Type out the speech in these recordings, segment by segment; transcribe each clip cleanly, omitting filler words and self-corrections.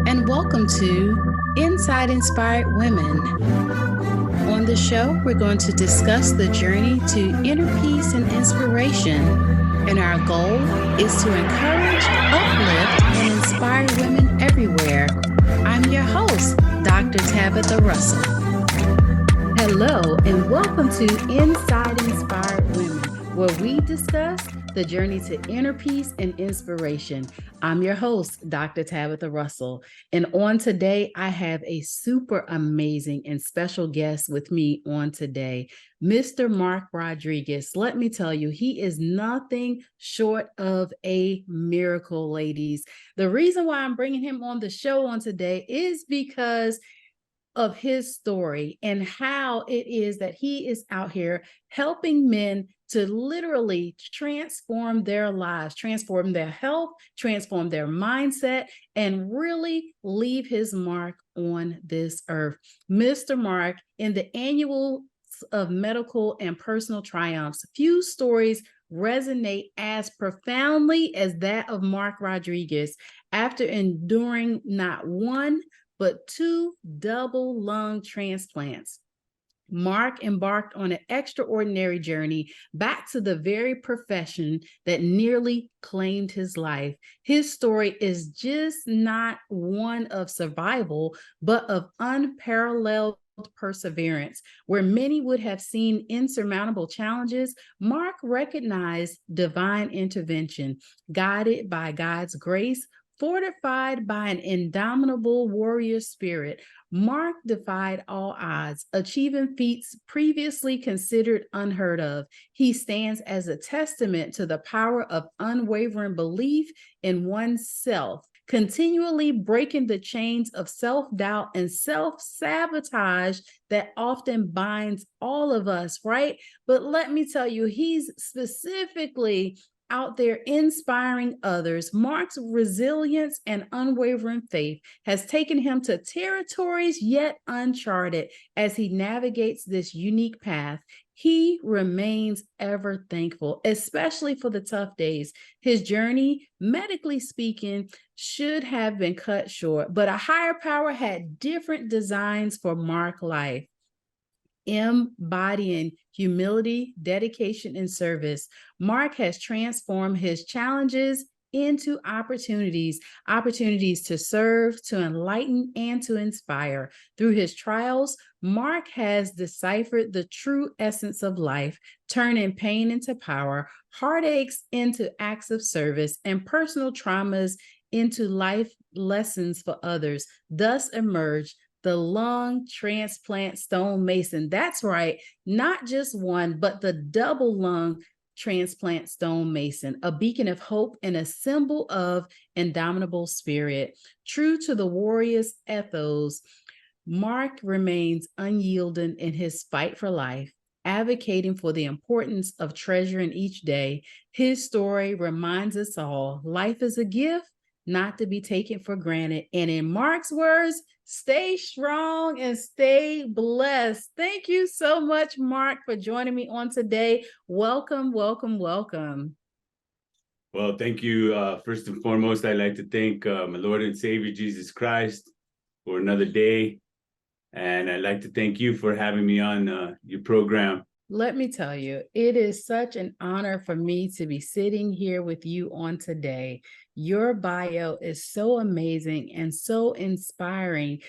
and welcome to Inside Inspired Women. On the show, we're going to discuss the journey to inner peace and inspiration. And our goal is to encourage, uplift, and inspire women everywhere. I'm your host, Dr. Tabatha Russell. Hello, and welcome to Inside Inspired Women, where we discuss the journey to inner peace and inspiration. I'm your host, Dr. Tabatha Russell. And on today, I have a super amazing and special guest with me on today, Mr. Mark Rodriguez. Let me tell you, he is nothing short of a miracle, ladies. The reason why I'm bringing him on the show on today is because of his story and how it is that he is out here helping men to literally transform their lives, transform their health, transform their mindset, and really leave his mark on this earth. Mr. Mark, in the annual of medical and personal triumphs, few stories resonate as profoundly as that of Mark Rodriguez after enduring not one, but two double lung transplants. Mark embarked on an extraordinary journey back to the very profession that nearly claimed his life. His story is just not one of survival, but of unparalleled perseverance. Where many would have seen insurmountable challenges, Mark recognized divine intervention, guided by God's grace, fortified by an indomitable warrior spirit. Mark defied all odds, achieving feats previously considered unheard of. He stands as a testament to the power of unwavering belief in oneself, continually breaking the chains of self-doubt and self-sabotage that often binds all of us, right? But let me tell you, he's specifically out there inspiring others. Mark's resilience and unwavering faith has taken him to territories yet uncharted. As he navigates this unique path, he remains ever thankful, especially for the tough days. His journey, medically speaking, should have been cut short, but a higher power had different designs for Mark's life. Embodying humility, dedication, and service, Mark has transformed his challenges into opportunities to serve, to enlighten, and to inspire. Through his trials, Mark has deciphered the true essence of life, turning pain into power, heartaches into acts of service, and personal traumas into life lessons for others. Thus emerged the lung transplant stonemason. That's right, not just one, but the double lung transplant stonemason, a beacon of hope and a symbol of indomitable spirit. True to the warrior's ethos, Mark remains unyielding in his fight for life, advocating for the importance of treasuring each day. His story reminds us all life is a gift not to be taken for granted. And in Mark's words, stay strong and stay blessed. Thank you so much, Mark, for joining me on today. Welcome, welcome, welcome. Well, thank you. First and foremost, I'd like to thank my Lord and Savior, Jesus Christ, for another day. And I'd like to thank you for having me on your program. Let me tell you, it is such an honor for me to be sitting here with you on today. Your bio is so amazing and so inspiring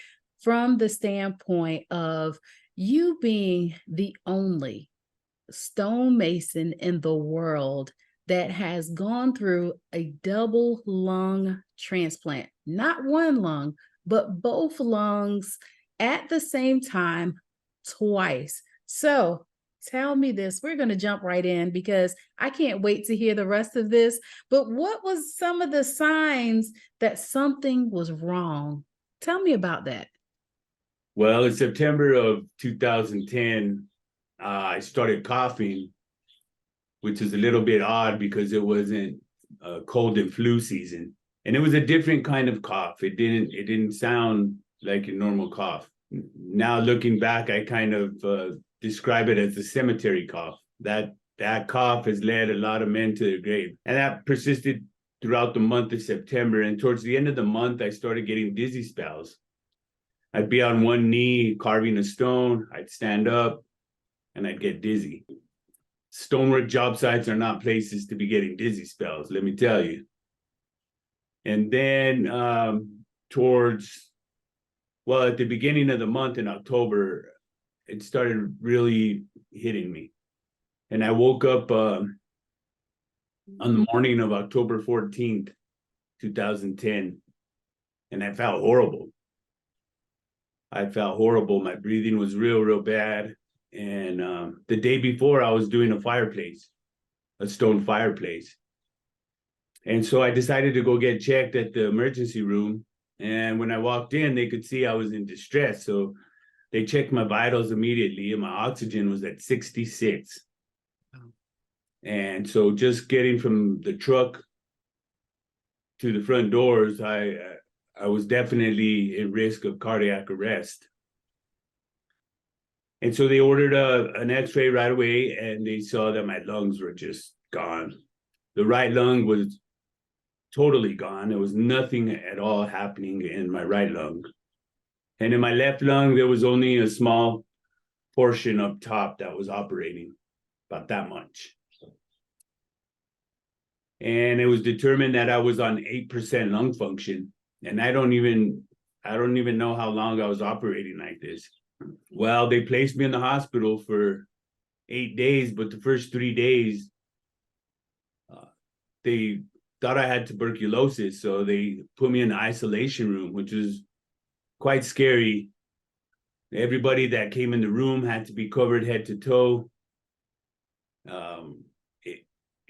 from the standpoint of you being the only stonemason in the world that has gone through a double lung transplant, not one lung, but both lungs at the same time, twice. So tell me this. We're going to jump right in because I can't wait to hear the rest of this. But what was some of the signs that something was wrong? Tell me about that. Well, in September of 2010, I started coughing, which is a little bit odd because it wasn't cold and flu season. And it was a different kind of cough. It didn't sound like a normal cough. Now looking back, I kind of describe it as the cemetery cough. That cough has led a lot of men to their grave. And that persisted throughout the month of September. And towards the end of the month, I started getting dizzy spells. I'd be on one knee carving a stone, I'd stand up, and I'd get dizzy. Stonework job sites are not places to be getting dizzy spells, let me tell you. And then at the beginning of the month in October, it started really hitting me. And I woke up on the morning of October 14th, 2010, and I felt horrible. My breathing was real bad. And the day before, I was doing a stone fireplace. And so I decided to go get checked at the emergency room. And when I walked in, they could see I was in distress. So they checked my vitals immediately, and my oxygen was at 66. And so just getting from the truck to the front doors, I was definitely at risk of cardiac arrest. And so they ordered an x-ray right away, and they saw that my lungs were just gone. The right lung was totally gone. There was nothing at all happening in my right lung. And in my left lung, there was only a small portion up top that was operating, about that much. And it was determined that I was on 8% lung function. And I don't even know how long I was operating like this. Well, they placed me in the hospital for 8 days, but the first 3 days, they thought I had tuberculosis. So they put me in the isolation room, which was quite scary. Everybody that came in the room had to be covered head to toe.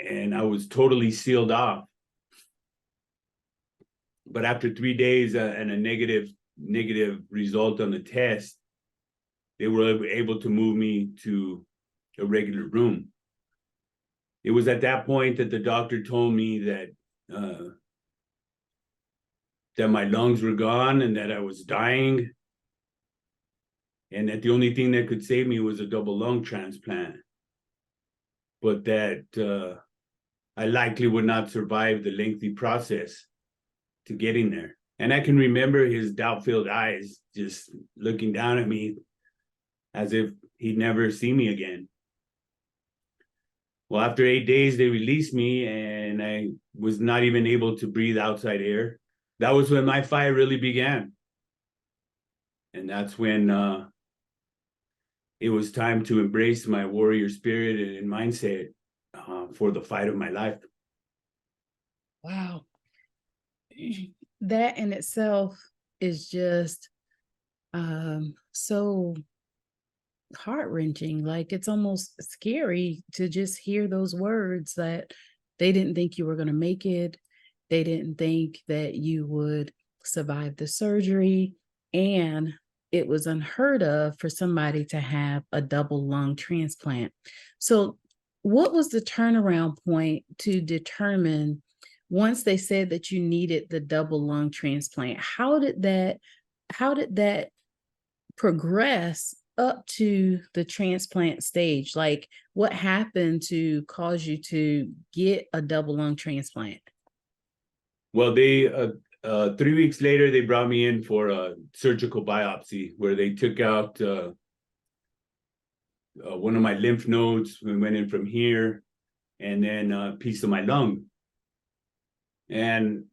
And I was totally sealed off. But after 3 days and a negative result on the test, they were able to move me to a regular room. It was at that point that the doctor told me that my lungs were gone and that I was dying, and that the only thing that could save me was a double lung transplant, but that I likely would not survive the lengthy process to getting there. And I can remember his doubt-filled eyes just looking down at me as if he'd never see me again. Well, after 8 days, they released me, and I was not even able to breathe outside air. That was when my fight really began. And that's when it was time to embrace my warrior spirit and mindset for the fight of my life. Wow. That in itself is just so heart-wrenching. Like, it's almost scary to just hear those words, that they didn't think you were going to make it. They didn't think that you would survive the surgery. And it was unheard of for somebody to have a double lung transplant. So what was the turnaround point to determine, once they said that you needed the double lung transplant, how did that progress up to the transplant stage? Like, what happened to cause you to get a double lung transplant? Well, they 3 weeks later, they brought me in for a surgical biopsy where they took out one of my lymph nodes. We went in from here, and then a piece of my lung. And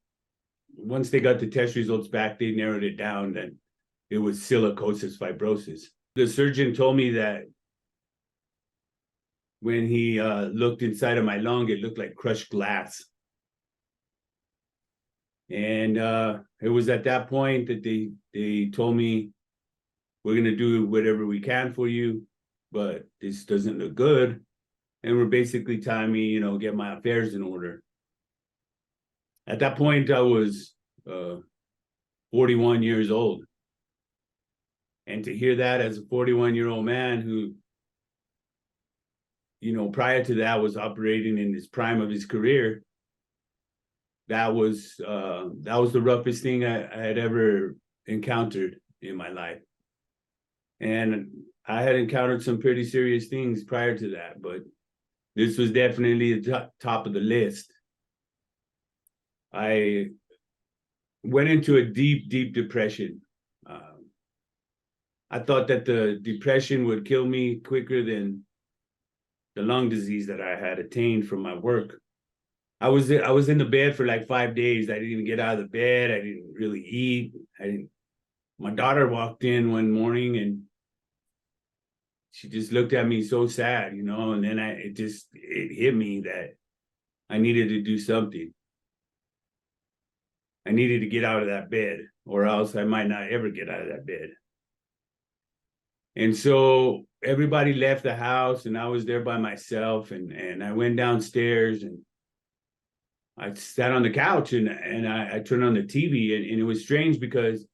once they got the test results back, they narrowed it down that it was silicosis fibrosis. The surgeon told me that when he looked inside of my lung, it looked like crushed glass. And it was at that point that they told me, we're going to do whatever we can for you, but this doesn't look good. And we're basically telling me, get my affairs in order. At that point, I was 41 years old. And to hear that as a 41-year-old man who, prior to that was operating in his prime of his career, that was the roughest thing I had ever encountered in my life. And I had encountered some pretty serious things prior to that, but this was definitely the top of the list. I went into a deep, deep depression. I thought that the depression would kill me quicker than the lung disease that I had attained from my work. I was in the bed for like 5 days. I didn't even get out of the bed. I didn't really eat. I didn't. My daughter walked in one morning and she just looked at me so sad, and then it hit me that I needed to do something. I needed to get out of that bed, or else I might not ever get out of that bed. And so everybody left the house and I was there by myself, and I went downstairs and I sat on the couch and I turned on the TV, and it was strange because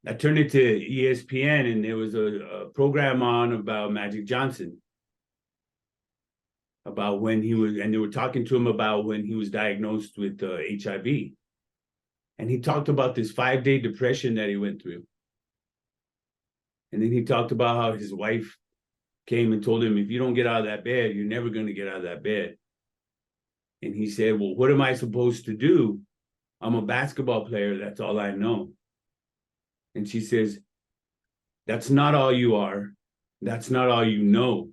I turned it to ESPN and there was a program on about Magic Johnson, about when and they were talking to him about when he was diagnosed with HIV. And he talked about this 5-day depression that he went through. And then he talked about how his wife came and told him, if you don't get out of that bed, you're never going to get out of that bed. And he said, well, what am I supposed to do? I'm a basketball player. That's all I know. And she says, that's not all you are. That's not all you know.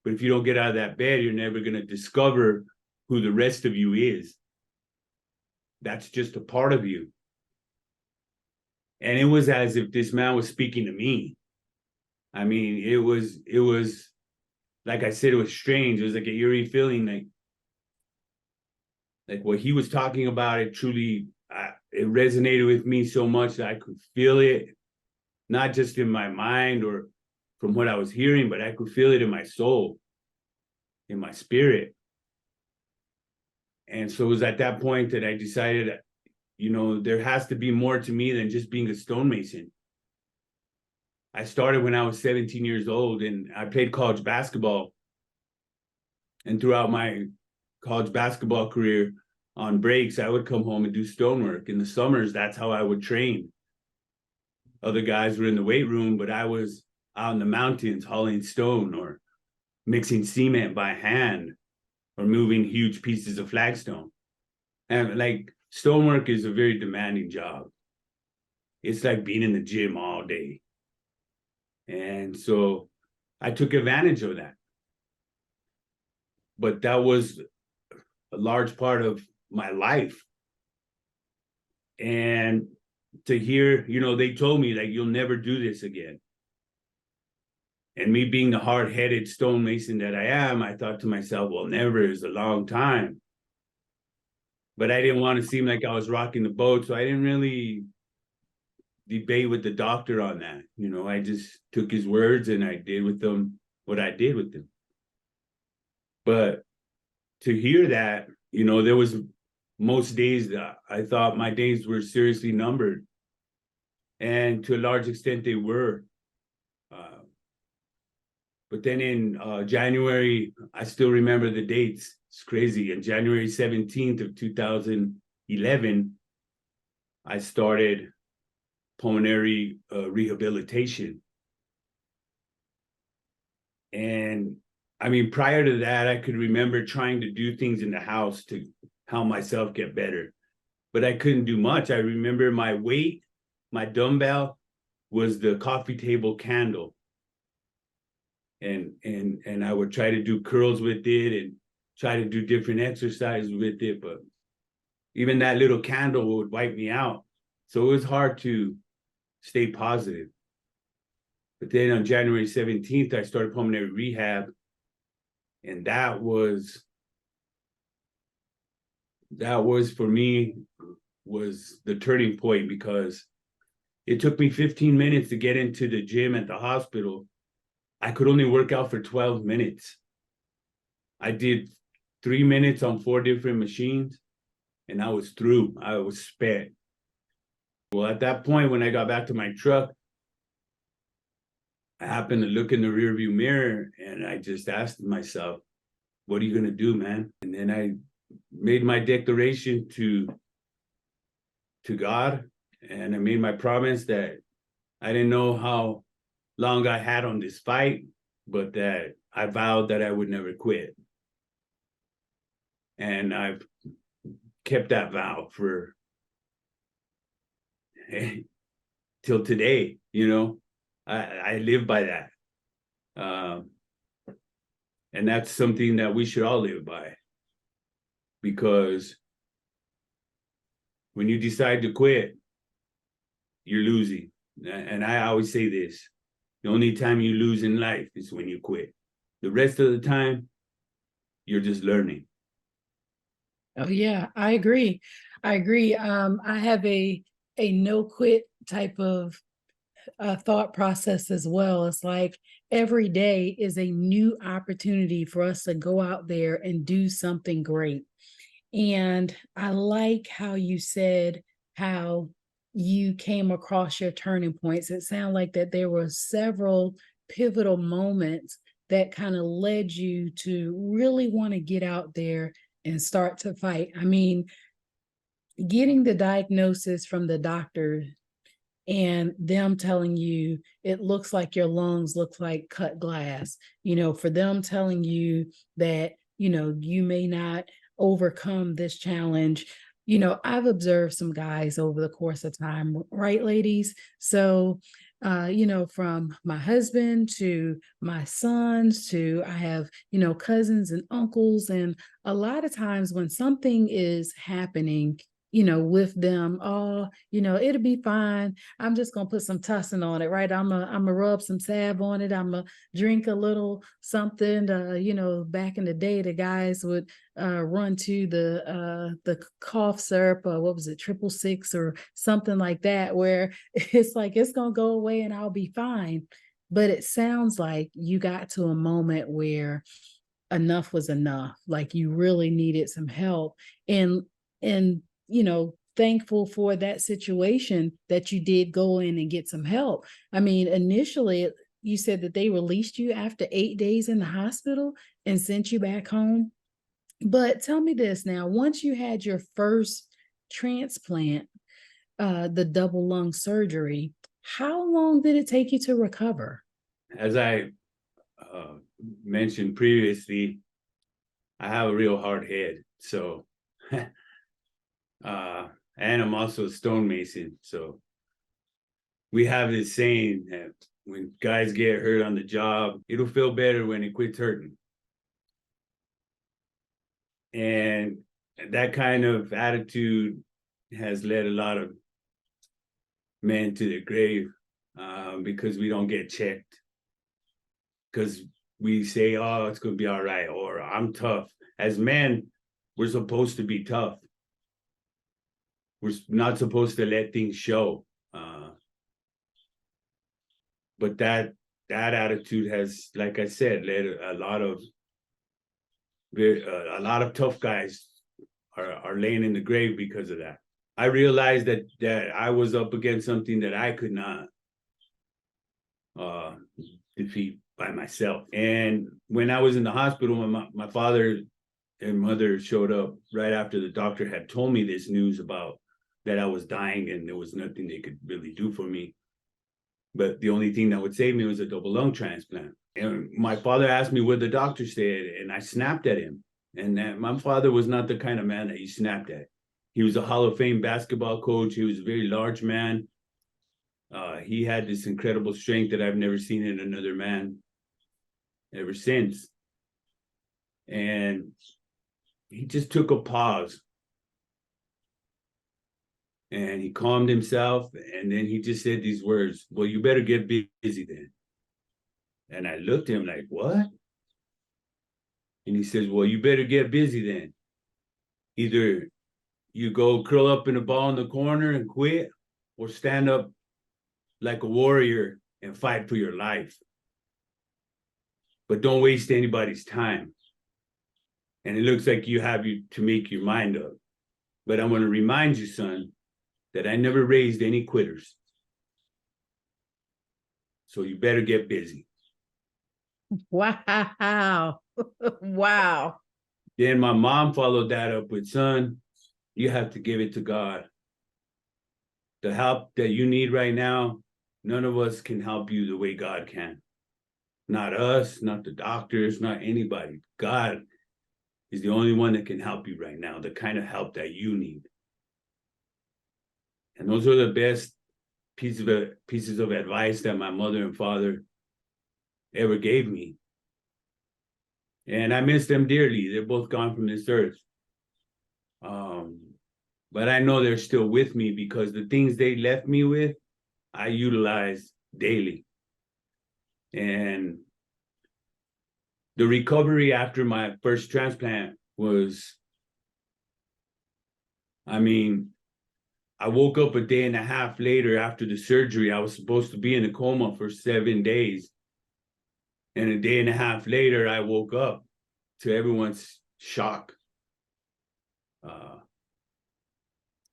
But if you don't get out of that bed, you're never going to discover who the rest of you is. That's just a part of you. And it was as if this man was speaking to me. I mean, it was, like I said, it was strange. It was like an eerie feeling, like what he was talking about, it truly, it resonated with me so much that I could feel it, not just in my mind or from what I was hearing, but I could feel it in my soul, in my spirit. And so it was at that point that I decided, there has to be more to me than just being a stonemason. I started when I was 17 years old and I played college basketball. And throughout my college basketball career, on breaks, I would come home and do stonework. In the summers, that's how I would train. Other guys were in the weight room, but I was out in the mountains hauling stone or mixing cement by hand or moving huge pieces of flagstone. And like, stonework is a very demanding job. It's like being in the gym all day. And so I took advantage of that. But that was a large part of my life. And to hear, they told me, like, you'll never do this again. And me being the hard-headed stonemason that I am, I thought to myself, well, never is a long time. But I didn't want to seem like I was rocking the boat, so I didn't really debate with the doctor on that. I just took his words and I did with them what I did with them. But to hear that, there was most days that I thought my days were seriously numbered. And to a large extent, they were. But then in January, I still remember the dates. It's crazy. On January 17th of 2011, I started pulmonary rehabilitation. And I mean, prior to that, I could remember trying to do things in the house to help myself get better, but I couldn't do much. I remember my weight, my dumbbell was the coffee table candle. And I would try to do curls with it and try to do different exercises with it, but even that little candle would wipe me out. So it was hard to stay positive. But then on January 17th, I started pulmonary rehab. And that was for me, was the turning point, because it took me 15 minutes to get into the gym at the hospital. I could only work out for 12 minutes. I did 3 minutes on 4 different machines and I was through. I was spent. Well, at that point, when I got back to my truck, I happened to look in the rearview mirror and I just asked myself, what are you going to do, man? And then I made my declaration to God, and I made my promise that I didn't know how long I had on this fight, but that I vowed that I would never quit. And I've kept that vow for till today, I live by that. And that's something that we should all live by, because when you decide to quit, you're losing. And I always say this: the only time you lose in life is when you quit. The rest of the time, you're just learning. Oh yeah, I agree. I agree. I have a no quit type of thought process as well. It's like every day is a new opportunity for us to go out there and do something great. And I like how you said how you came across your turning points. It sounded like that there were several pivotal moments that kind of led you to really want to get out there and start to fight. I mean, getting the diagnosis from the doctor and them telling you it looks like your lungs look like cut glass, for them telling you that, you may not overcome this challenge. I've observed some guys over the course of time, right, ladies? So, from my husband to my sons to I have, cousins and uncles. And a lot of times when something is happening, with them, oh, it'll be fine. I'm just gonna put some tussin on it, right? I'm gonna rub some salve on it. I'm gonna drink a little something. Back in the day, the guys would run to the cough syrup, what was it, 666 or something like that, where it's like it's gonna go away and I'll be fine. But it sounds like you got to a moment where enough was enough. Like you really needed some help, and thankful for that situation that you did go in and get some help. I mean, initially you said that they released you after 8 days in the hospital and sent you back home. But tell me this now, once you had your first transplant, the double lung surgery, how long did it take you to recover? As I mentioned previously, I have a real hard head. So, and I'm also a stonemason. So we have this saying that when guys get hurt on the job, it'll feel better when it quits hurting. And that kind of attitude has led a lot of men to the grave, because we don't get checked. Because we say, oh, it's going to be all right, or I'm tough. As men, we're supposed to be tough. We're not supposed to let things show. But that attitude has, like I said, led a lot of tough guys are laying in the grave because of that. I realized that I was up against something that I could not defeat by myself. And when I was in the hospital, when my father and mother showed up right after the doctor had told me this news about that I was dying and there was nothing they could really do for me. But the only thing that would save me was a double lung transplant. And my father asked me what the doctor said, and I snapped at him. And my father was not the kind of man that you snapped at. He was a Hall of Fame basketball coach. He was a very large man. He had this incredible strength that I've never seen in another man ever since. And he just took a pause. And he calmed himself. And then he just said these words, well, you better get busy then. And I looked at him like, what? And he says, well, you better get busy then. Either you go curl up in a ball in the corner and quit, or stand up like a warrior and fight for your life. But don't waste anybody's time. And it looks like you have to make your mind up. But I want to remind you, son, that I never raised any quitters. So you better get busy. Wow. Wow. Then my mom followed that up with, son, you have to give it to God. The help that you need right now, none of us can help you the way God can. Not us, not the doctors, not anybody. God is the only one that can help you right now, the kind of help that you need. And those are the best pieces of advice that my mother and father ever gave me. And I miss them dearly. They're both gone from this earth. But I know they're still with me because the things they left me with, I utilize daily. And the recovery after my first transplant was, I mean, I woke up a day and a half later after the surgery. I was supposed to be in a coma for 7 days. And a day and a half later, I woke up, to everyone's shock.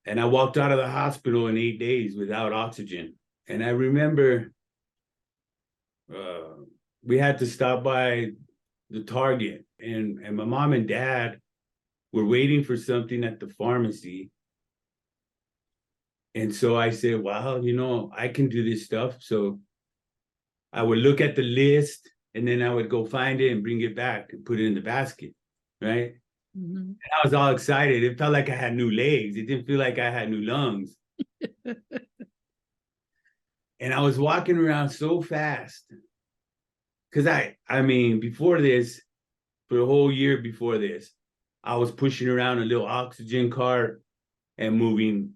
And I walked out of the hospital in 8 days without oxygen. And I remember we had to stop by the Target, and my mom and dad were waiting for something at the pharmacy. And so I said, well, you know, I can do this stuff. So I would look at the list, and then I would go find it and bring it back and put it in the basket, right? Mm-hmm. And I was all excited. It felt like I had new legs. It didn't feel like I had new lungs. And I was walking around so fast. Because I mean, before this, for the whole year before this, I was pushing around a little oxygen cart and moving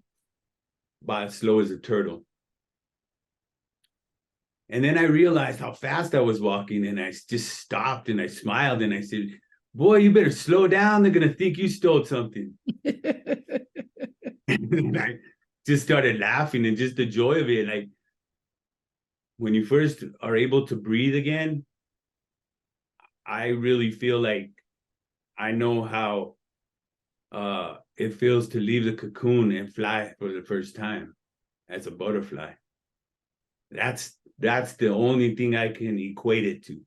by as slow as a turtle. And then I realized how fast I was walking, and I just stopped and I smiled and I said, boy, you better slow down. They're going to think you stole something. And I just started laughing, and just the joy of it. Like, when you first are able to breathe again, I really feel like I know how it feels to leave the cocoon and fly for the first time as a butterfly. That's the only thing I can equate it to.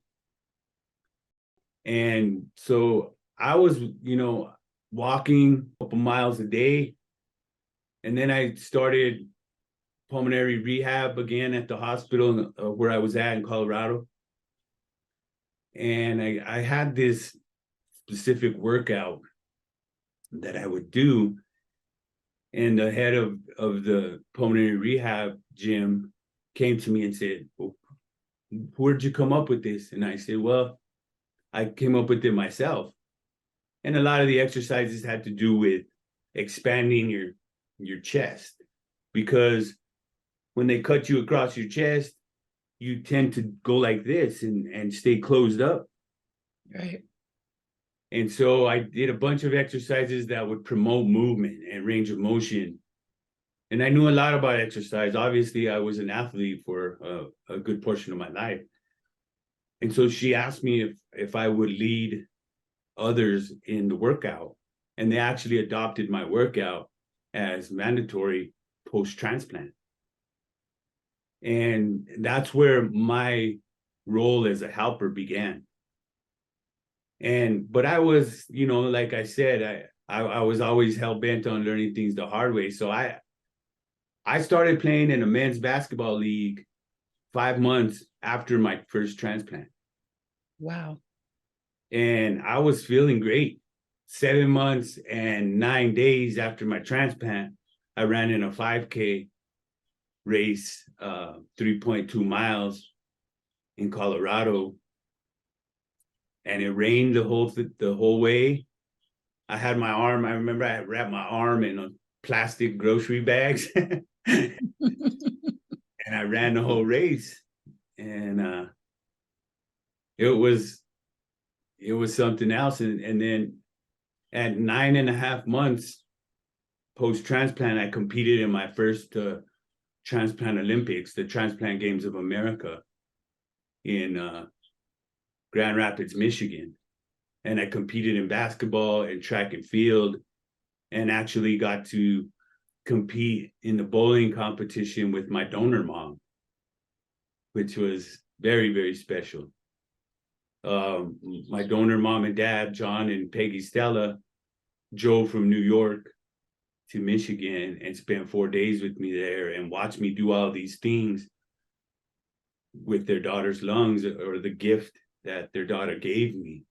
And so I was, you know, walking a couple miles a day. And then I started pulmonary rehab again at the hospital where I was at in Colorado. And I had this specific workout that I would do. And the head of the pulmonary rehab gym came to me and said, well, where'd you come up with this? And I said, well, I came up with it myself. And a lot of the exercises had to do with expanding your chest, because when they cut you across your chest, you tend to go like this and stay closed up. Right. And so I did a bunch of exercises that would promote movement and range of motion. And I knew a lot about exercise. Obviously, I was an athlete for a good portion of my life. And so she asked me if I would lead others in the workout. And they actually adopted my workout as mandatory post-transplant. And that's where my role as a helper began. But I was, you know, like I said, I was always hell-bent on learning things the hard way. So I started playing in a men's basketball league 5 months after my first transplant. Wow. And I was feeling great. 7 months and 9 days after my transplant, I ran in a 5K race, 3.2 miles in Colorado. And it rained the whole way. I had my arm, I remember I wrapped my arm in a plastic grocery bags. And I ran the whole race. And it was something else. And then at 9.5 months post-transplant, I competed in my first transplant Olympics, the Transplant Games of America in Grand Rapids, Michigan. And I competed in basketball and track and field, and actually got to compete in the bowling competition with my donor mom, which was very, very special. My donor mom and dad, John and Peggy Stella, drove from New York to Michigan and spent 4 days with me there and watched me do all these things with their daughter's lungs, or the gift that their daughter gave me.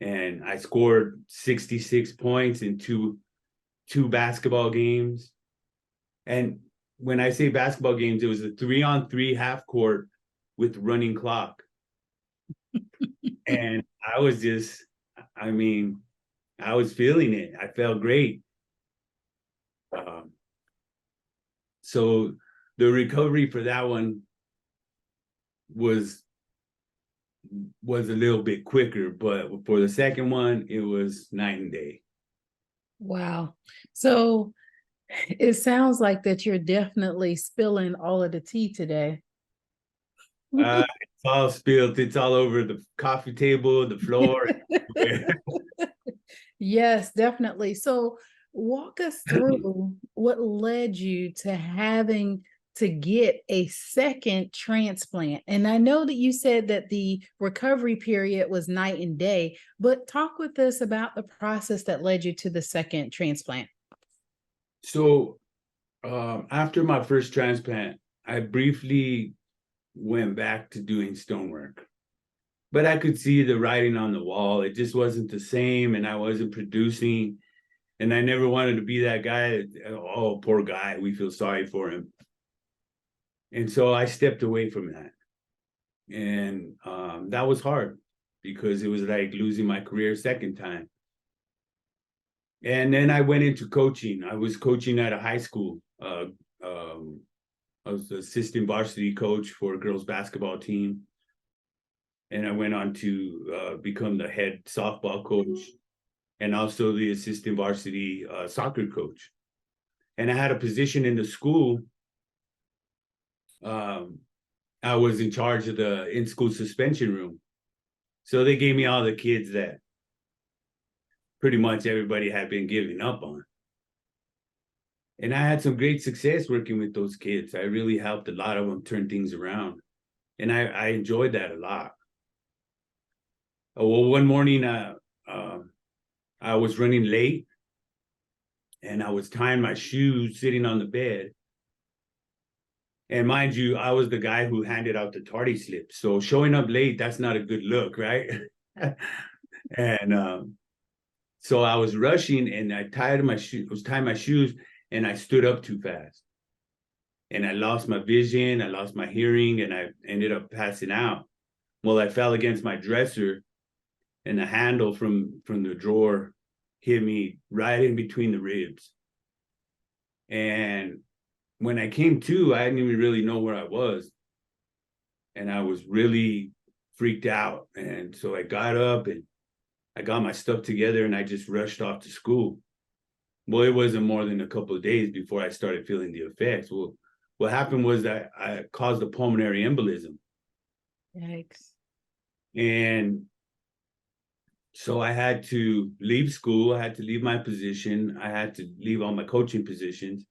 and I scored 66 points in two basketball games. And when I say basketball games, it was a 3-on-3 half court with running clock. And I was just, I mean, I was feeling it. I felt great. So the recovery for that one was a little bit quicker, but for the second one, it was night and day. Wow. So it sounds like that you're definitely spilling all of the tea today. It's all spilled. It's all over the coffee table, the floor. Yes, definitely. So walk us through what led you to having to get a second transplant. And I know that you said that the recovery period was night and day, but talk with us about the process that led you to the second transplant. So after my first transplant, I briefly went back to doing stonework. But I could see the writing on the wall. It just wasn't the same, and I wasn't producing. And I never wanted to be that guy that, oh, poor guy, we feel sorry for him. And so I stepped away from that. And that was hard because it was like losing my career second time. And then I went into coaching. I was coaching at a high school. I was the assistant varsity coach for a girls basketball team. And I went on to become the head softball coach and also the assistant varsity soccer coach. And I had a position in the school. I was in charge of the in-school suspension room. So they gave me all the kids that pretty much everybody had been giving up on. And I had some great success working with those kids. I really helped a lot of them turn things around. And I enjoyed that a lot. Well, one morning I was running late and I was tying my shoes sitting on the bed. And mind you, I was the guy who handed out the tardy slip. So showing up late, that's not a good look, right? And so I was rushing and I was tying my shoes and I stood up too fast. And I lost my vision, I lost my hearing, and I ended up passing out. Well, I fell against my dresser and the handle from the drawer hit me right in between the ribs. And when I came to, I didn't even really know where I was. And I was really freaked out. And so I got up and I got my stuff together and I just rushed off to school. Well, it wasn't more than a couple of days before I started feeling the effects. Well, what happened was that I caused a pulmonary embolism. Yikes. And so I had to leave school. I had to leave my position. I had to leave all my coaching positions.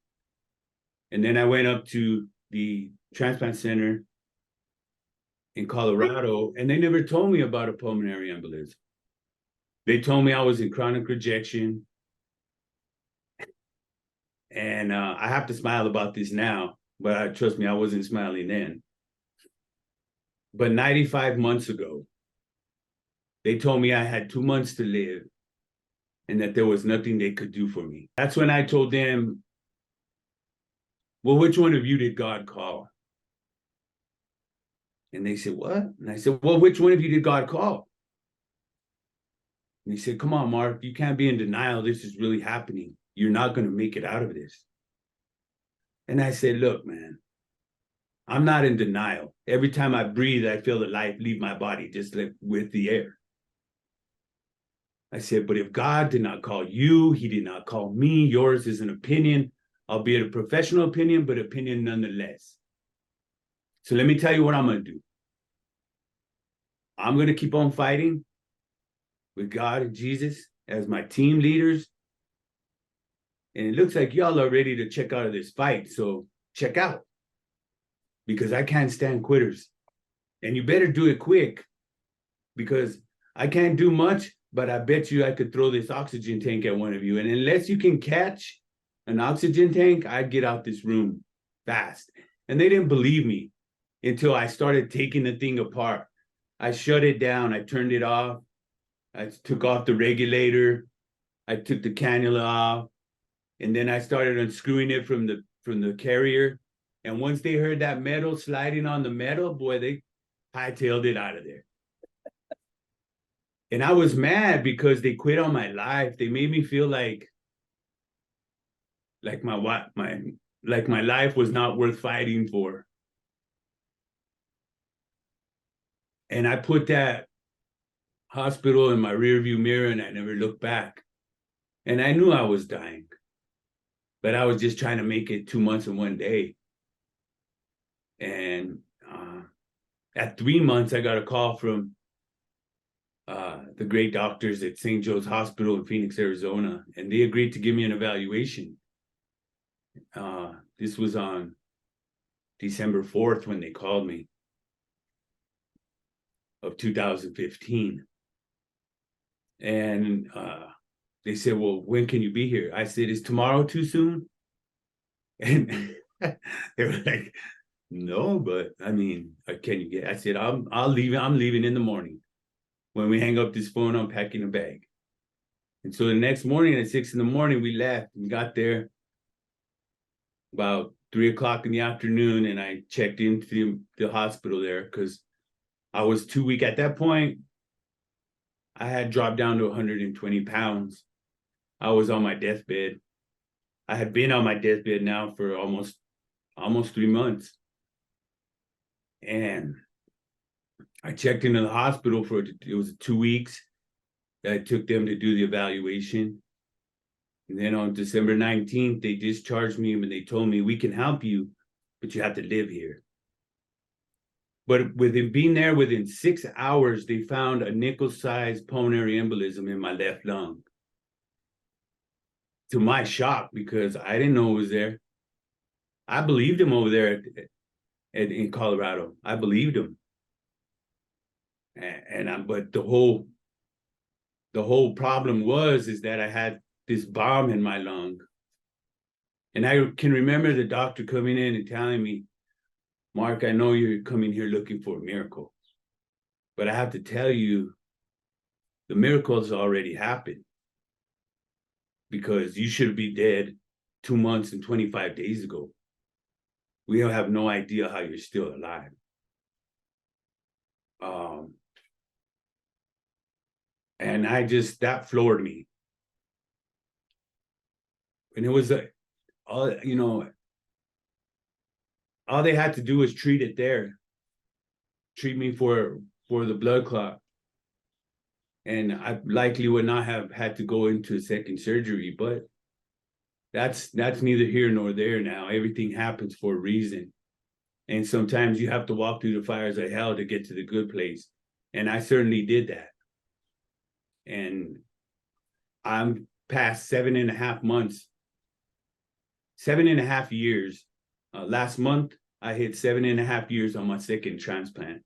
And then I went up to the transplant center in Colorado, and they never told me about a pulmonary embolism. They told me I was in chronic rejection. And I have to smile about this now, but trust me, I wasn't smiling then. But 95 months ago, they told me I had 2 months to live and that there was nothing they could do for me. That's when I told them, well, which one of you did God call? And they said, what? And I said, well, which one of you did God call? And he said, come on, Mark, you can't be in denial. This is really happening. You're not going to make it out of this. And I said, look, man, I'm not in denial. Every time I breathe, I feel the life leave my body, just like with the air. I said, but if God did not call you, he did not call me. Yours is an opinion, albeit a professional opinion, but opinion nonetheless. So let me tell you what I'm going to do. I'm going to keep on fighting with God and Jesus as my team leaders. And it looks like y'all are ready to check out of this fight. So check out, because I can't stand quitters. And you better do it quick, because I can't do much, but I bet you I could throw this oxygen tank at one of you. And unless you can catch an oxygen tank, I'd get out this room fast. And they didn't believe me until I started taking the thing apart. I shut it down. I turned it off. I took off the regulator. I took the cannula off, and then I started unscrewing it from the carrier. And once they heard that metal sliding on the metal, boy, they hightailed it out of there. And I was mad because they quit on my life. They made me feel like my life was not worth fighting for. And I put that hospital in my rearview mirror, and I never looked back. And I knew I was dying, but I was just trying to make it 2 months and 1 day. And at 3 months, I got a call from the great doctors at St. Joe's Hospital in Phoenix, Arizona, and they agreed to give me an evaluation. This was on December 4th when they called me of 2015. And they said, well, when can you be here? I said, is tomorrow too soon? And they were like, no, but I mean, can you get? I said, I'm leaving in the morning. When we hang up this phone, I'm packing a bag. And so the next morning at 6 a.m, we left and got there about 3 o'clock in the afternoon. And I checked into the hospital there because I was too weak at that point. I had dropped down to 120 pounds. I was on my deathbed. I had been on my deathbed now for almost 3 months. And I checked into the hospital it was 2 weeks that it took them to do the evaluation. And then on December 19th, they discharged me and they told me, we can help you, but you have to live here. But within being there, within 6 hours, they found a nickel-sized pulmonary embolism in my left lung. To my shock, because I didn't know it was there. I believed him over there in Colorado. I believed him. But the whole problem is that I had this bomb in my lung. And I can remember the doctor coming in and telling me, Mark, I know you're coming here looking for a miracle, but I have to tell you, the miracle has already happened because you should be dead 2 months and 25 days ago. We have no idea how you're still alive. And that floored me. And it was all they had to do was treat it there, treat me for the blood clot. And I likely would not have had to go into a second surgery, but that's neither here nor there now. Everything happens for a reason. And sometimes you have to walk through the fires of hell to get to the good place. And I certainly did that. And I'm past 7.5 years. Last month, I hit 7.5 years on my second transplant.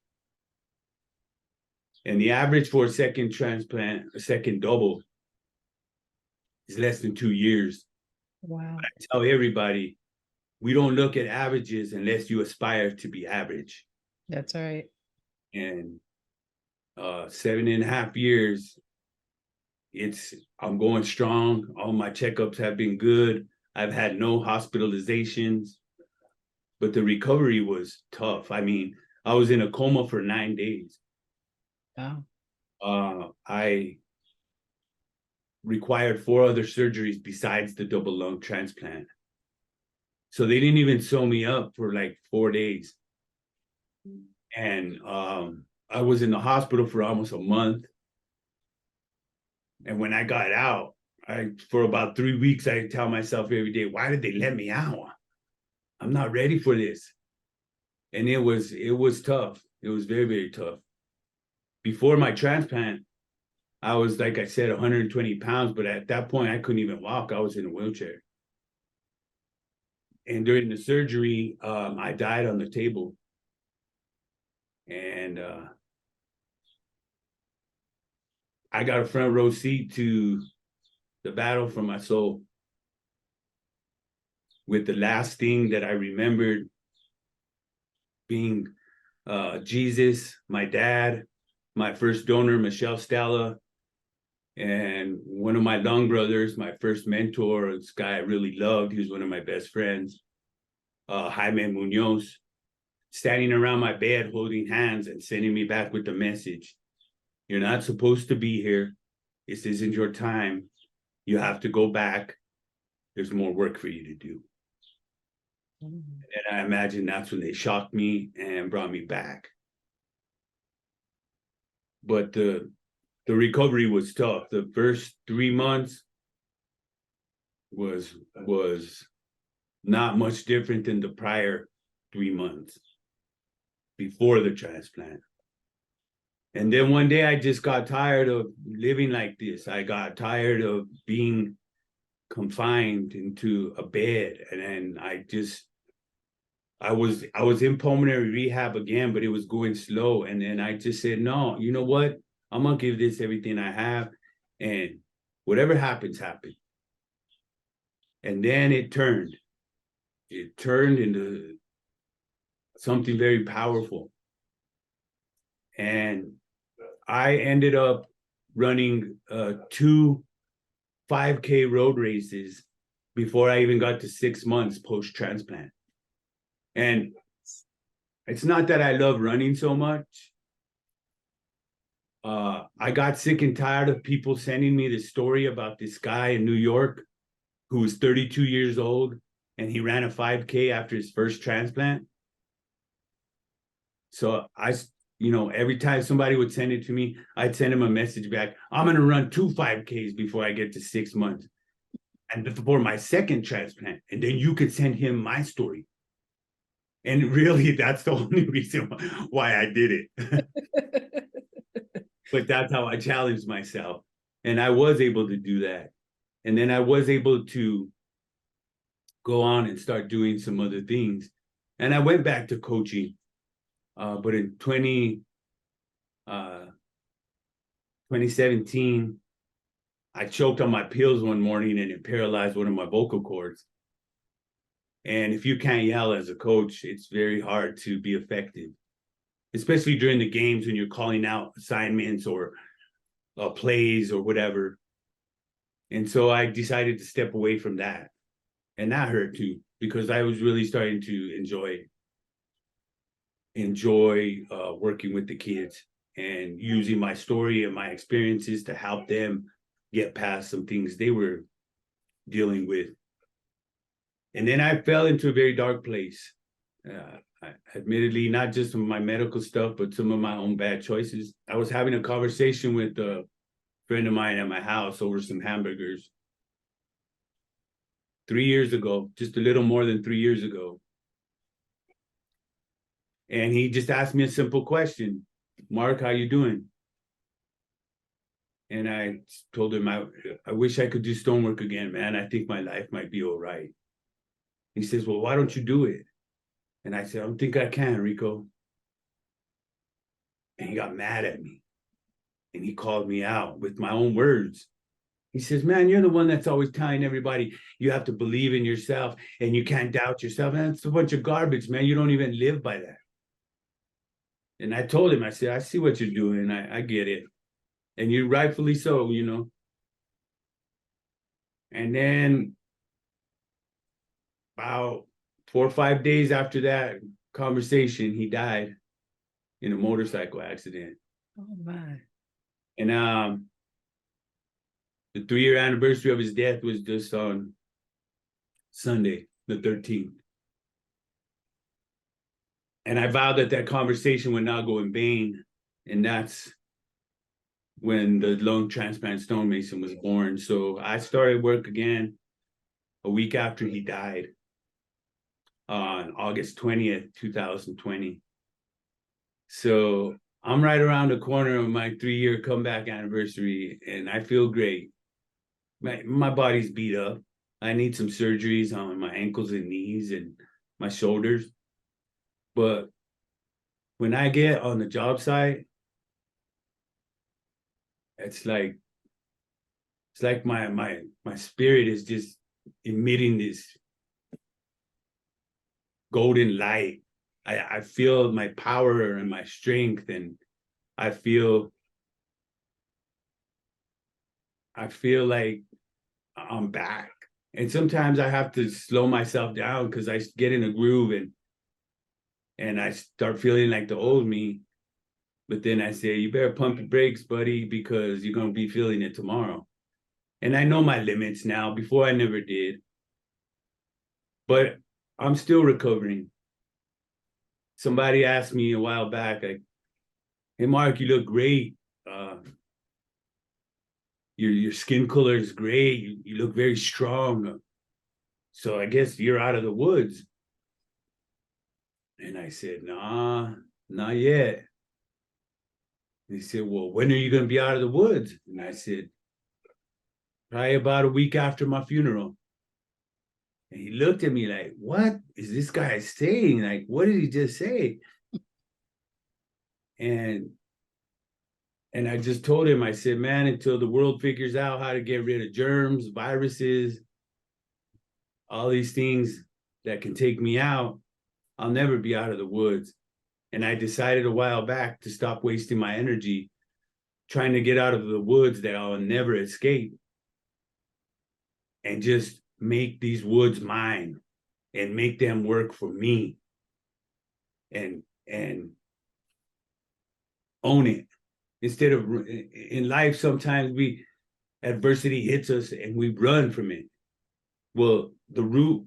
And the average for a second transplant, a second double, is less than 2 years. Wow. But I tell everybody, we don't look at averages unless you aspire to be average. That's right. And 7.5 years, I'm going strong. All my checkups have been good. I've had no hospitalizations, but the recovery was tough. I mean, I was in a coma for 9 days. Wow. I required 4 other surgeries besides the double lung transplant. So they didn't even sew me up for like 4 days. And I was in the hospital for almost a month. And when I got out, for about 3 weeks, I tell myself every day, why did they let me out? I'm not ready for this. And it was tough. It was very, very tough. Before my transplant, I was, like I said, 120 pounds, but at that point, I couldn't even walk. I was in a wheelchair. And during the surgery, I died on the table. And I got a front row seat to the battle for my soul. With the last thing that I remembered being Jesus, my dad, my first donor, Michelle Stella, And one of my lung brothers, my first mentor, this guy I really loved, he was one of my best friends, Jaime Munoz, standing around my bed holding hands and sending me back with the message: you're not supposed to be here. This isn't your time. You have to go back. There's more work for you to do. And I imagine that's when they shocked me and brought me back. But the recovery was tough. The first 3 months was not much different than the prior 3 months before the transplant. And then one day I just got tired of living like this. I got tired of being confined into a bed. And then I was in pulmonary rehab again, but it was going slow. And then I just said, no, you know what? I'm gonna give this everything I have, and whatever happens, happen. And then it turned. It turned into something very powerful. And I ended up running 2 5K road races before I even got to 6 months post-transplant. And it's not that I love running so much. I got sick and tired of people sending me this story about this guy in New York who was 32 years old, and he ran a 5K after his first transplant. So every time somebody would send it to me, I'd send him a message back: I'm going to run 2 5Ks before I get to 6 months, and before my second transplant. And then you could send him my story. And really, that's the only reason why I did it. But that's how I challenged myself. And I was able to do that. And then I was able to go on and start doing some other things. And I went back to coaching. But in 2017, I choked on my pills one morning and it paralyzed one of my vocal cords. And if you can't yell as a coach, it's very hard to be effective, especially during the games when you're calling out assignments or plays or whatever. And so I decided to step away from that. And that hurt too, because I was really starting to enjoy working with the kids and using my story and my experiences to help them get past some things they were dealing with. And then I fell into a very dark place. Admittedly, not just some of my medical stuff, but some of my own bad choices. I was having a conversation with a friend of mine at my house over some hamburgers 3 years ago, just a little more than 3 years ago. And he just asked me a simple question: Mark, how you doing? And I told him, I wish I could do stonework again, man. I think my life might be all right. He says, well, why don't you do it? And I said, I don't think I can, Rico. And he got mad at me. And he called me out with my own words. He says, man, you're the one that's always telling everybody you have to believe in yourself and you can't doubt yourself. And that's a bunch of garbage, man. You don't even live by that. And I told him, I said, I see what you're doing. I get it. And you're rightfully so, And then about 4 or 5 days after that conversation, he died in a motorcycle accident. Oh my. And the 3-year anniversary of his death was just on Sunday, the 13th. And I vowed that conversation would not go in vain. And that's when the lung transplant stonemason was born. So I started work again a week after he died on August 20th, 2020. So I'm right around the corner of my 3-year comeback anniversary, and I feel great. My body's beat up. I need some surgeries on my ankles and knees and my shoulders. But when I get on the job site, it's like my spirit is just emitting this golden light. I feel my power and my strength, and I feel I feel like I'm back. And sometimes I have to slow myself down because I get in a groove and I start feeling like the old me. But then I say, you better pump your brakes, buddy, because you're going to be feeling it tomorrow. And I know my limits now. Before I never did. But I'm still recovering. Somebody asked me a while back, like, hey, Mark, you look great. Your skin color is great. You look very strong. So I guess you're out of the woods. And I said, nah, not yet. And he said, well, when are you going to be out of the woods? And I said, probably about a week after my funeral. And he looked at me like, what is this guy saying? Like, what did he just say? And I just told him, I said, man, until the world figures out how to get rid of germs, viruses, all these things that can take me out, I'll never be out of the woods. And I decided a while back to stop wasting my energy trying to get out of the woods that I'll never escape and just make these woods mine and make them work for me and own it. Instead of in life, sometimes adversity hits us and we run from it. Well, the root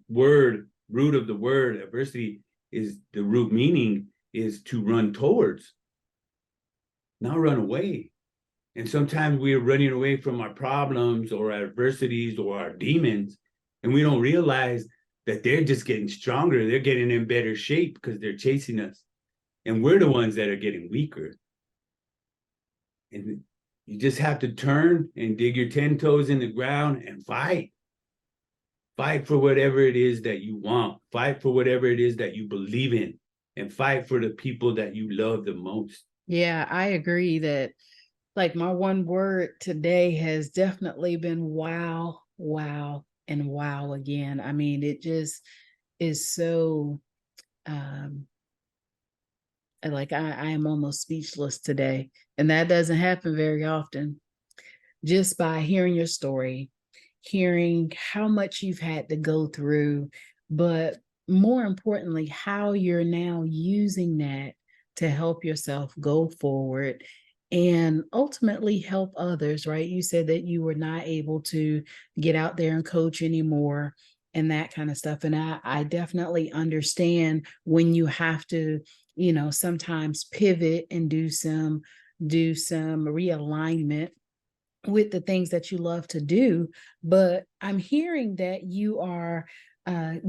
of the word adversity is the root meaning is to run towards, not run away. And sometimes we're running away from our problems or our adversities or our demons, and we don't realize that they're just getting stronger. They're getting in better shape because they're chasing us. And we're the ones that are getting weaker. And you just have to turn and dig your 10 toes in the ground and fight. Fight for whatever it is that you want. Fight for whatever it is that you believe in. And fight for the people that you love the most. Yeah, I agree that like my one word today has definitely been wow, wow, and wow again. I mean, it just is so like I am almost speechless today. And that doesn't happen very often. Just by hearing your story, hearing how much you've had to go through, but more importantly, how you're now using that to help yourself go forward and ultimately help others, right? You said that you were not able to get out there and coach anymore and that kind of stuff. And I definitely understand when you have to, sometimes pivot and do some realignment with the things that you love to do. But I'm hearing that you are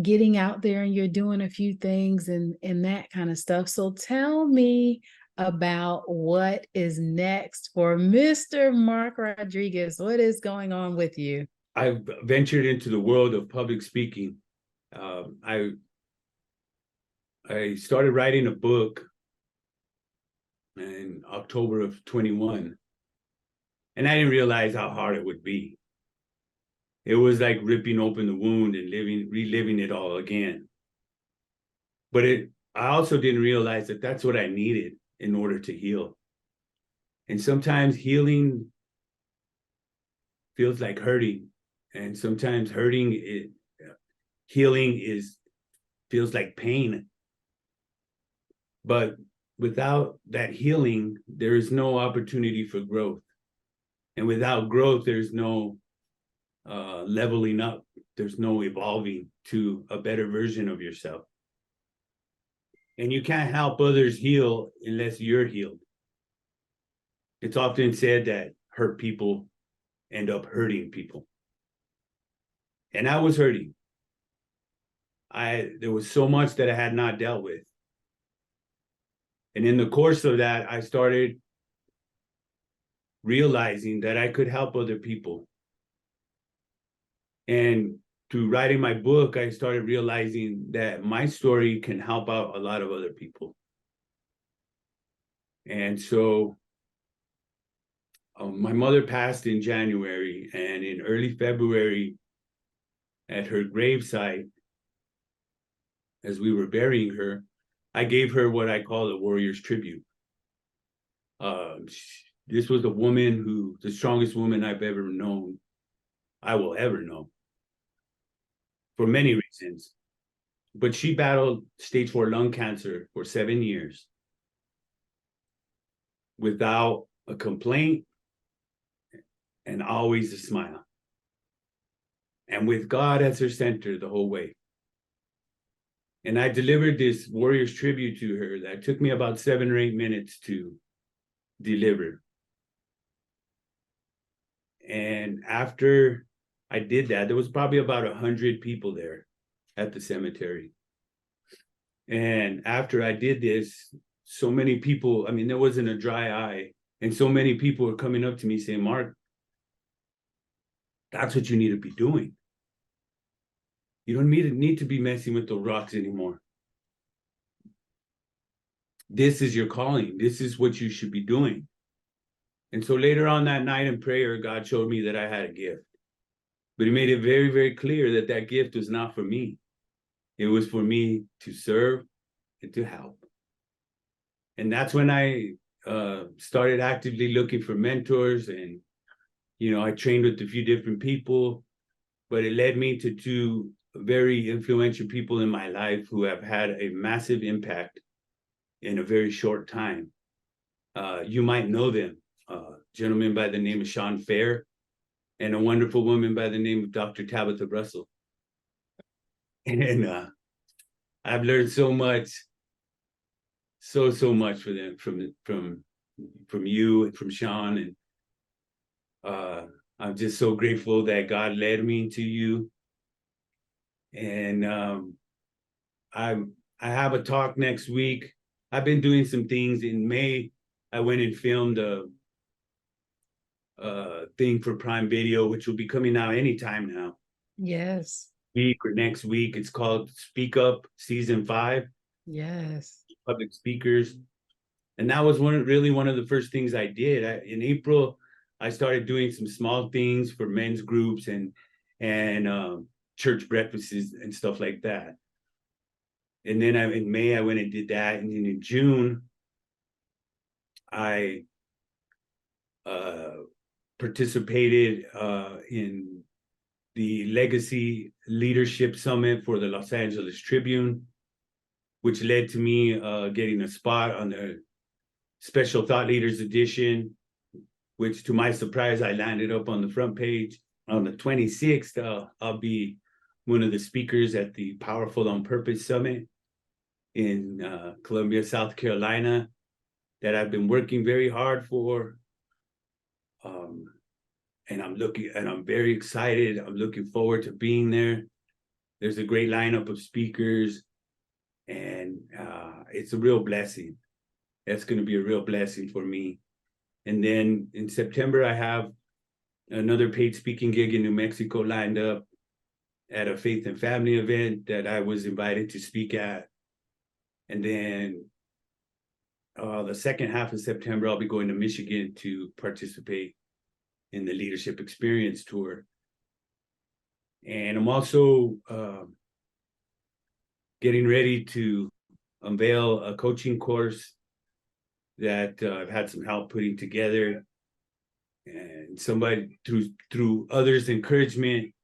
getting out there and you're doing a few things and that kind of stuff. So tell me about what is next for Mr. Mark Rodriguez. What is going on with you? I've ventured into the world of public speaking. I started writing a book in October of 21. And I didn't realize how hard it would be. It was like ripping open the wound and reliving it all again. But I also didn't realize that that's what I needed in order to heal. And sometimes healing feels like hurting. And sometimes healing feels like pain. But without that healing, there is no opportunity for growth. And without growth, there's no leveling up. There's no evolving to a better version of yourself. And you can't help others heal unless you're healed. It's often said that hurt people end up hurting people. And I was hurting. There was so much that I had not dealt with. And in the course of that, I started realizing that I could help other people. And through writing my book, I started realizing that my story can help out a lot of other people. And so my mother passed in January, and in early February, at her gravesite, as we were burying her, I gave her what I call a warrior's tribute. this was the strongest woman I've ever known, I will ever know, for many reasons. But she battled stage 4 lung cancer for 7 years without a complaint and always a smile. And with God as her center the whole way. And I delivered this warrior's tribute to her that took me about 7 or 8 minutes to deliver. And after I did that, there was probably about 100 people there at the cemetery. And after I did this, so many people, I mean, there wasn't a dry eye. And so many people were coming up to me saying, Mark, that's what you need to be doing. You don't need to be messing with the rocks anymore. This is your calling. This is what you should be doing. And so later on that night in prayer, God showed me that I had a gift. But he made it very, very clear that that gift was not for me. It was for me to serve and to help. And that's when I started actively looking for mentors. And, you know, I trained with a few different people, but it led me to two very influential people in my life who have had a massive impact in a very short time. You might know them, a gentleman by the name of Sean Fair and a wonderful woman by the name of Dr. Tabatha Russell. And I've learned so much, so much for them from you and from Sean. And I'm just so grateful that God led me to you. And I have a talk next week. I've been doing some things. In May, I went and filmed a thing for Prime Video, which will be coming out anytime now. Yes. Week or next week. It's called Speak Up Season 5. Yes. Public speakers. And that was one of the first things I did. In April, I started doing some small things for men's groups and church breakfasts and stuff like that. And then in May, I went and did that. And then in June, I participated in the Legacy Leadership Summit for the Los Angeles Tribune, which led to me getting a spot on the Special Thought Leaders Edition, which to my surprise, I landed up on the front page. On the 26th, I'll be one of the speakers at the Powerful on Purpose Summit in Columbia, South Carolina, that I've been working very hard for. And I'm very excited. I'm looking forward to being there. There's a great lineup of speakers, and it's a real blessing. That's going to be a real blessing for me. And then in September, I have another paid speaking gig in New Mexico lined up at a faith and family event that I was invited to speak at. And then the second half of September, I'll be going to Michigan to participate in the Leadership Experience Tour. And I'm also getting ready to unveil a coaching course that I've had some help putting together, and somebody through others' encouragement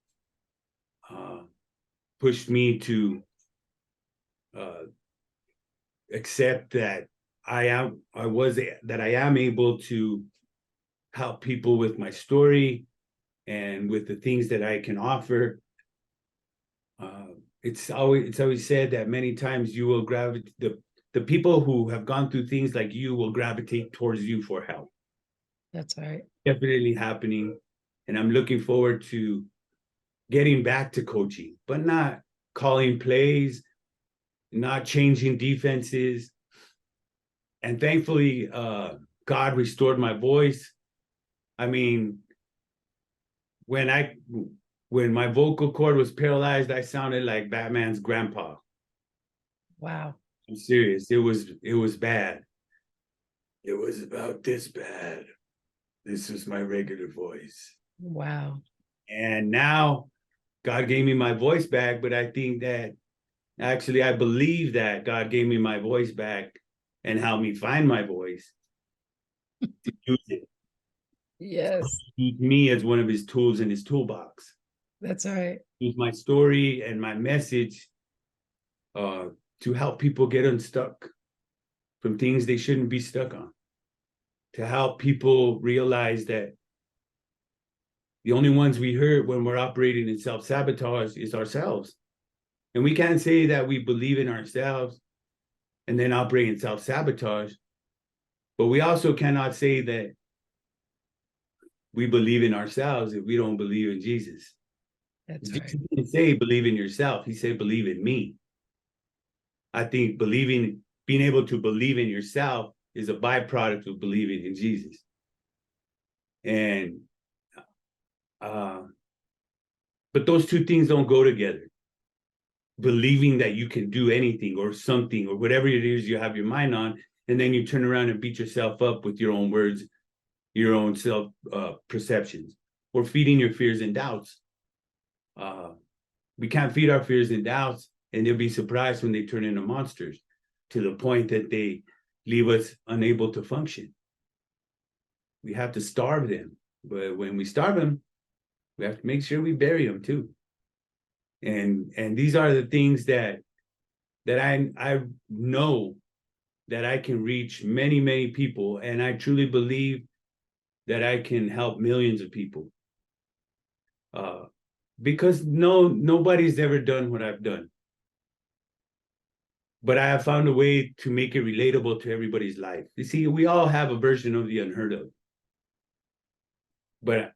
pushed me to accept that I am able to help people with my story and with the things that I can offer. It's always said that many times you will gravitate, the people who have gone through things like you will gravitate towards you for help. That's right. Definitely happening. And I'm looking forward to getting back to coaching, but not calling plays, not changing defenses. And thankfully, God restored my voice. I mean, when my vocal cord was paralyzed, I sounded like Batman's grandpa. Wow. I'm serious. It was bad. It was about this bad. This was my regular voice. Wow. And now God gave me my voice back, but I think that actually I believe that God gave me my voice back and helped me find my voice to use it. Yes. Use me as one of his tools in his toolbox. That's right. Use my story and my message to help people get unstuck from things they shouldn't be stuck on. To help people realize that the only ones we hurt when we're operating in self-sabotage is ourselves. And we can't say that we believe in ourselves and then operate in self-sabotage. But we also cannot say that we believe in ourselves if we don't believe in Jesus. That's Jesus right. didn't say believe in yourself. He said believe in me. I think being able to believe in yourself is a byproduct of believing in Jesus. And but those two things don't go together. Believing that you can do anything or something or whatever it is you have your mind on, and then you turn around and beat yourself up with your own words, your own self perceptions, or feeding your fears and doubts. We can't feed our fears and doubts, and they'll be surprised when they turn into monsters to the point that they leave us unable to function. We have to starve them, but when we starve them, we have to make sure we bury them too. And these are the things that I know that I can reach many people, and I truly believe that I can help millions of people. Because nobody's ever done what I've done. But I have found a way to make it relatable to everybody's life. You see, we all have a version of the unheard of. But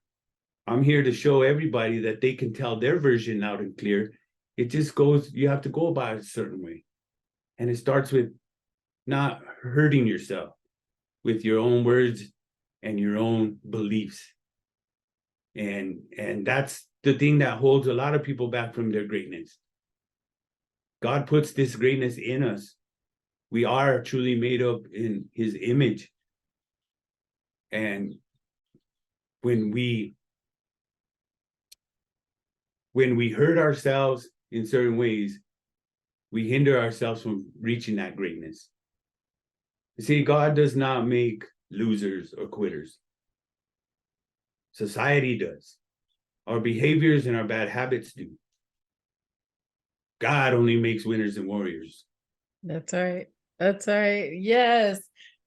I'm here to show everybody that they can tell their version loud and clear. It just goes, you have to go about it a certain way. And it starts with not hurting yourself with your own words and your own beliefs. And that's the thing that holds a lot of people back from their greatness. God puts this greatness in us. We are truly made up in his image. And when we hurt ourselves in certain ways, we hinder ourselves from reaching that greatness. You see, God does not make losers or quitters. Society does. Our behaviors and our bad habits do. God only makes winners and warriors. That's right. That's right. Yes.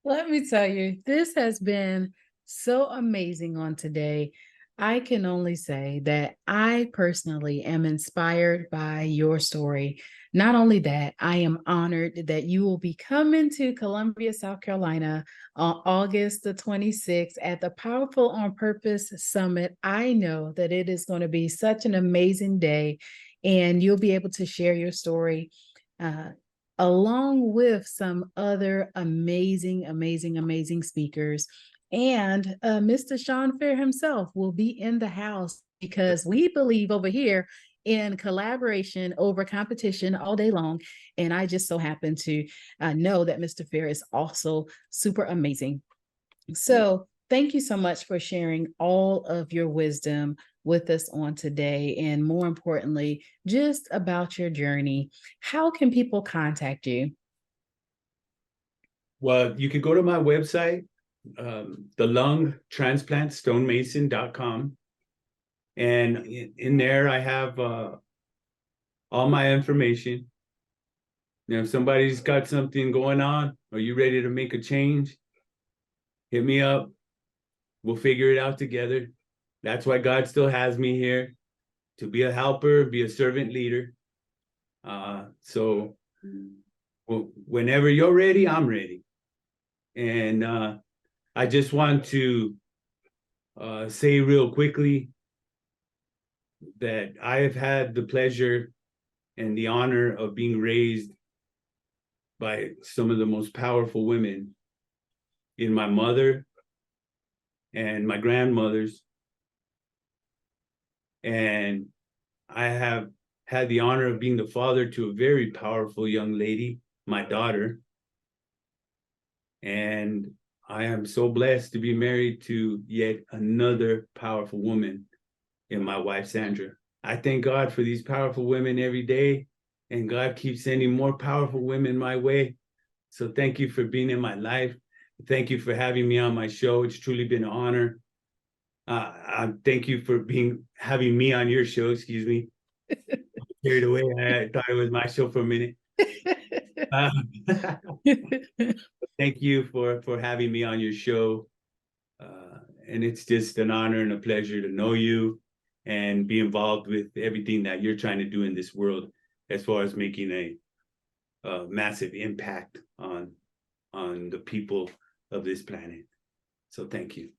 Let me tell you, this has been so amazing on today. I can only say that I personally am inspired by your story. Not only that, I am honored that you will be coming to Columbia, South Carolina on August the 26th at the Powerful on Purpose Summit. I know that it is going to be such an amazing day, and you'll be able to share your story. Along with some other amazing speakers. And Mr. Sean Fair himself will be in the house because we believe over here in collaboration over competition all day long. And I just so happen to know that Mr. Fair is also super amazing. So thank you so much for sharing all of your wisdom with us on today. And more importantly, just about your journey. How can people contact you? Well, you can go to my website, the lung transplant stonemason.com. And in there, I have all my information. Now, if somebody's got something going on, or you ready to make a change, hit me up. We'll figure it out together. That's why God still has me here, to be a helper, be a servant leader. So whenever you're ready, I'm ready. And I just want to say real quickly that I have had the pleasure and the honor of being raised by some of the most powerful women in my mother and my grandmothers. And I have had the honor of being the father to a very powerful young lady, my daughter. And I am so blessed to be married to yet another powerful woman in my wife, Sandra. I thank God for these powerful women every day, and God keeps sending more powerful women my way. So thank you for being in my life. Thank you for having me on my show. It's truly been an honor. Thank you for having me on your show. Excuse me. Carried away. I thought it was my show for a minute. Thank you for having me on your show. And it's just an honor and a pleasure to know you and be involved with everything that you're trying to do in this world as far as making a massive impact on the people of this planet. So thank you.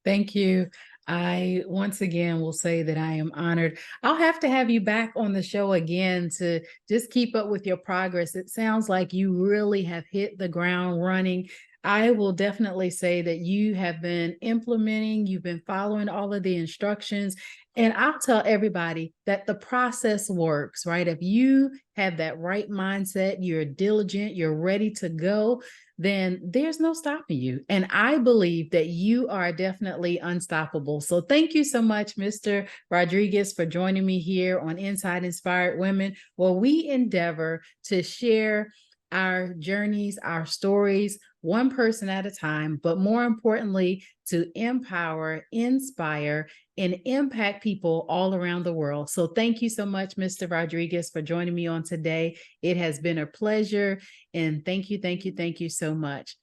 Thank you. I once again will say that I am honored. I'll have to have you back on the show again to just keep up with your progress. It sounds like you really have hit the ground running. I will definitely say that you have been implementing, you've been following all of the instructions. And I'll tell everybody that the process works, right? If you have that right mindset, you're diligent, you're ready to go, then there's no stopping you. And I believe that you are definitely unstoppable. So thank you so much, Mr. Rodriguez, for joining me here on Inside Inspired Women, where we endeavor to share our journeys, our stories, one person at a time, but more importantly, to empower, inspire, and impact people all around the world. So thank you so much, Mr. Rodriguez, for joining me on today. It has been a pleasure. And thank you so much.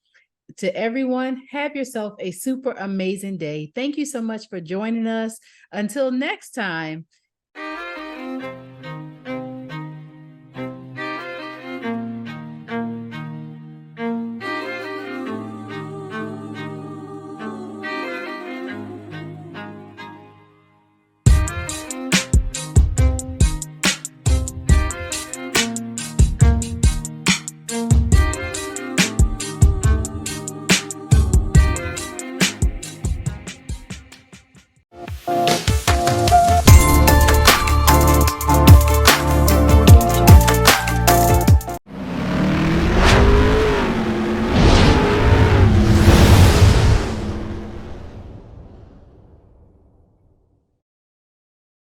To everyone, have yourself a super amazing day. Thank you so much for joining us. Until next time,